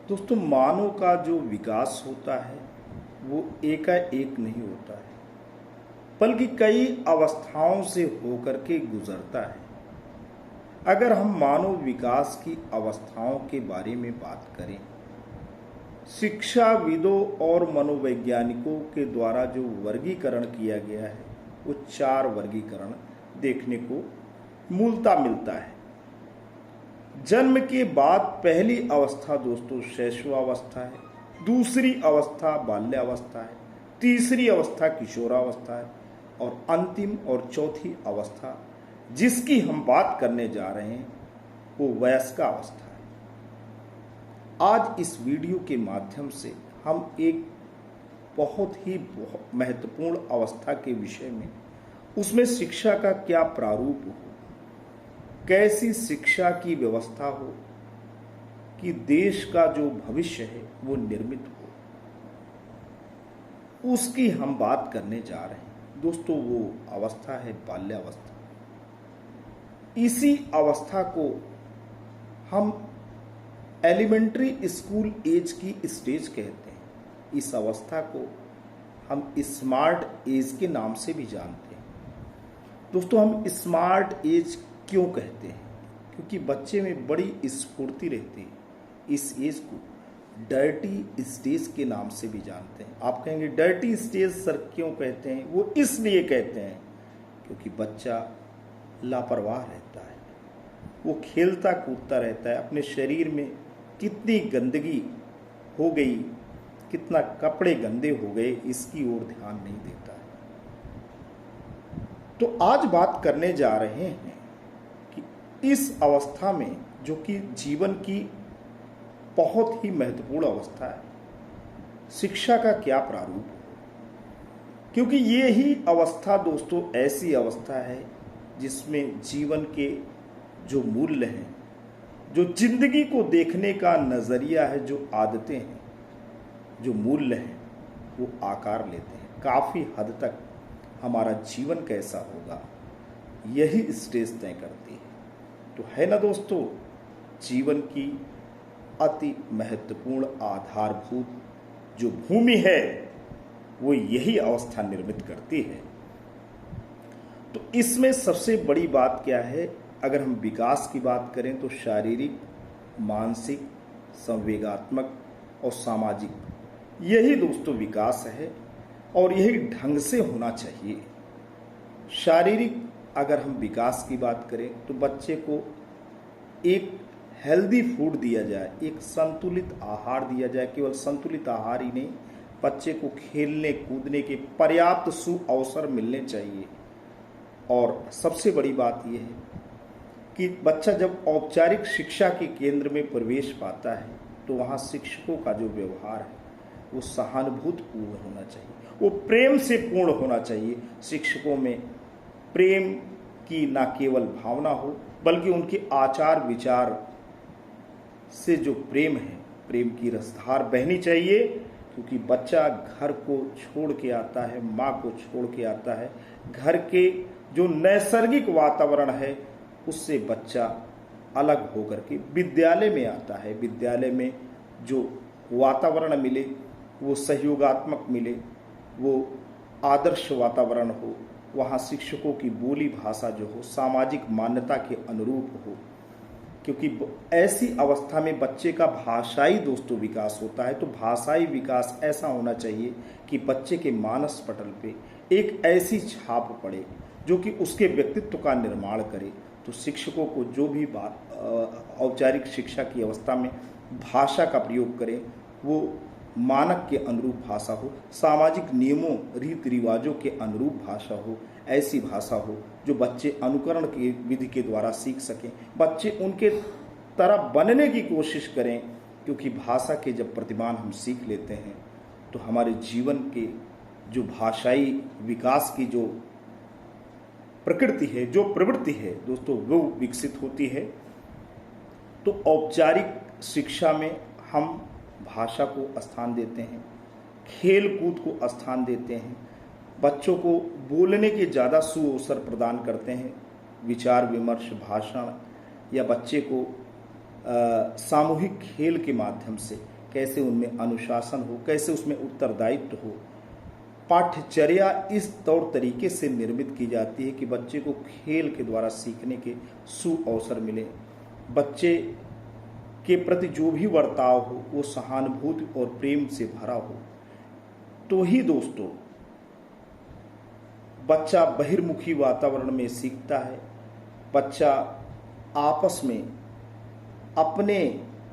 दोस्तों, मानव का जो विकास होता है वो एकाएक नहीं होता है, बल्कि कई अवस्थाओं से होकर के गुजरता है। अगर हम मानव विकास की अवस्थाओं के बारे में बात करें, शिक्षाविदों और मनोवैज्ञानिकों के द्वारा जो वर्गीकरण किया गया है वो 4 वर्गीकरण देखने को मूलतः मिलता है। जन्म के बाद पहली अवस्था दोस्तों शैशवावस्था है, दूसरी अवस्था बाल्यावस्था है, तीसरी अवस्था किशोरावस्था है और अंतिम और चौथी अवस्था जिसकी हम बात करने जा रहे हैं वो वयस्कावस्था है। आज इस वीडियो के माध्यम से हम एक बहुत ही महत्वपूर्ण अवस्था के विषय में, उसमें शिक्षा का क्या प्रारूप हो, कैसी शिक्षा की व्यवस्था हो कि देश का जो भविष्य है वो निर्मित हो, उसकी हम बात करने जा रहे हैं। दोस्तों, वो अवस्था है बाल्यावस्था। इसी अवस्था को हम एलिमेंट्री स्कूल एज की स्टेज कहते हैं। इस अवस्था को हम स्मार्ट एज के नाम से भी जानते हैं। दोस्तों, हम स्मार्ट एज क्यों कहते हैं? क्योंकि बच्चे में बड़ी स्फूर्ति रहती है। इस एज को डर्टी स्टेज के नाम से भी जानते हैं। आप कहेंगे डर्टी स्टेज सर क्यों कहते हैं? वो इसलिए कहते हैं क्योंकि बच्चा लापरवाह रहता है, वो खेलता कूदता रहता है, अपने शरीर में कितनी गंदगी हो गई, कितना कपड़े गंदे हो गए, इसकी ओर ध्यान नहीं देता है। तो आज बात करने जा रहे हैं कि इस अवस्था में, जो कि जीवन की बहुत ही महत्वपूर्ण अवस्था है, शिक्षा का क्या प्रारूप है। क्योंकि ये ही अवस्था दोस्तों ऐसी अवस्था है जिसमें जीवन के जो मूल्य हैं, जो जिंदगी को देखने का नजरिया है, जो आदतें हैं, जो मूल्य हैं, वो आकार लेते हैं। काफी हद तक हमारा जीवन कैसा होगा यही स्टेज तय करती है। तो है ना दोस्तों, जीवन की अति महत्वपूर्ण आधारभूत जो भूमि है वो यही अवस्था निर्मित करती है। तो इसमें सबसे बड़ी बात क्या है? अगर हम विकास की बात करें तो शारीरिक, मानसिक, संवेगात्मक और सामाजिक, यही दोस्तों विकास है और यही ढंग से होना चाहिए। शारीरिक अगर हम विकास की बात करें तो बच्चे को एक हेल्दी फूड दिया जाए, एक संतुलित आहार दिया जाए। केवल संतुलित आहार ही नहीं, बच्चे को खेलने कूदने के पर्याप्त अवसर मिलने चाहिए। और सबसे बड़ी बात यह है कि बच्चा जब औपचारिक शिक्षा के केंद्र में प्रवेश पाता है तो वहाँ शिक्षकों का जो व्यवहार है वो सहानुभूतिपूर्ण होना चाहिए, वो प्रेम से पूर्ण होना चाहिए। शिक्षकों में प्रेम की ना केवल भावना हो, बल्कि उनके आचार विचार से जो प्रेम है, प्रेम की रसधार बहनी चाहिए। क्योंकि बच्चा घर को छोड़ के आता है, माँ को छोड़ के आता है, घर के जो नैसर्गिक वातावरण है उससे बच्चा अलग होकर के विद्यालय में आता है। विद्यालय में जो वातावरण मिले वो सहयोगात्मक मिले, वो आदर्श वातावरण हो, वहाँ शिक्षकों की बोली भाषा जो हो सामाजिक मान्यता के अनुरूप हो। क्योंकि ऐसी अवस्था में बच्चे का भाषाई दोस्तों विकास होता है। तो भाषाई विकास ऐसा होना चाहिए कि बच्चे के मानस पटल पे एक ऐसी छाप पड़े जो कि उसके व्यक्तित्व का निर्माण करे। तो शिक्षकों को जो भी बात औपचारिक शिक्षा की अवस्था में भाषा का प्रयोग करें वो मानक के अनुरूप भाषा हो, सामाजिक नियमों रीति रिवाजों के अनुरूप भाषा हो, ऐसी भाषा हो जो बच्चे अनुकरण की विधि के द्वारा सीख सकें, बच्चे उनके तरह बनने की कोशिश करें। क्योंकि भाषा के जब प्रतिमान हम सीख लेते हैं तो हमारे जीवन के जो भाषाई विकास की जो प्रकृति है, जो प्रवृत्ति है दोस्तों, वो विकसित होती है। तो औपचारिक शिक्षा में हम भाषा को स्थान देते हैं, खेल कूद को स्थान देते हैं, बच्चों को बोलने के ज़्यादा सुअवसर प्रदान करते हैं, विचार विमर्श, भाषण, या बच्चे को सामूहिक खेल के माध्यम से कैसे उनमें अनुशासन हो, कैसे उसमें उत्तरदायित्व हो। पाठ्यचर्या इस तौर तरीके से निर्मित की जाती है कि बच्चे को खेल के द्वारा सीखने के सु अवसर मिले। बच्चे के प्रति जो भी बर्ताव हो वो सहानुभूति और प्रेम से भरा हो, तो ही दोस्तों बच्चा बहिर्मुखी वातावरण में सीखता है। बच्चा आपस में अपने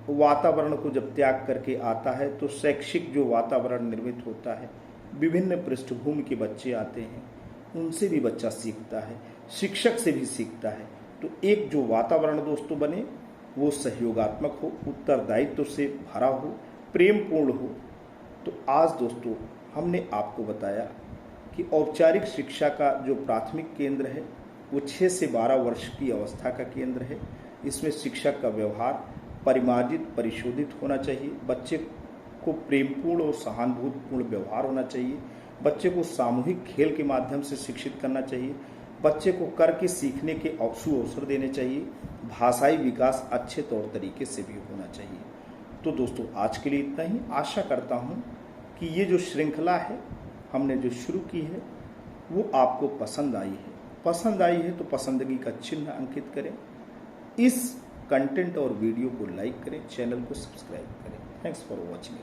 वातावरण को जब त्याग करके आता है तो शैक्षिक जो वातावरण निर्मित होता है, विभिन्न पृष्ठभूमि के बच्चे आते हैं, उनसे भी बच्चा सीखता है, शिक्षक से भी सीखता है। तो एक जो वातावरण दोस्तों बने वो सहयोगात्मक हो, उत्तरदायित्व से भरा हो, प्रेमपूर्ण हो। तो आज दोस्तों हमने आपको बताया कि औपचारिक शिक्षा का जो प्राथमिक केंद्र है वो 6 से 12 वर्ष की अवस्था का केंद्र है। इसमें शिक्षक का व्यवहार परिमार्जित, परिशोधित होना चाहिए। बच्चे को प्रेमपूर्ण और सहानुभूतिपूर्ण व्यवहार होना चाहिए। बच्चे को सामूहिक खेल के माध्यम से शिक्षित करना चाहिए। बच्चे को करके सीखने के अवसर देने चाहिए। भाषाई विकास अच्छे तौर तरीके से भी होना चाहिए। तो दोस्तों आज के लिए इतना ही। आशा करता हूँ कि ये जो श्रृंखला है हमने जो शुरू की है वो आपको पसंद आई है। पसंद आई है तो पसंदगी का चिन्ह अंकित करें, इस कंटेंट और वीडियो को लाइक करें, चैनल को सब्सक्राइब करें। Thanks for watching.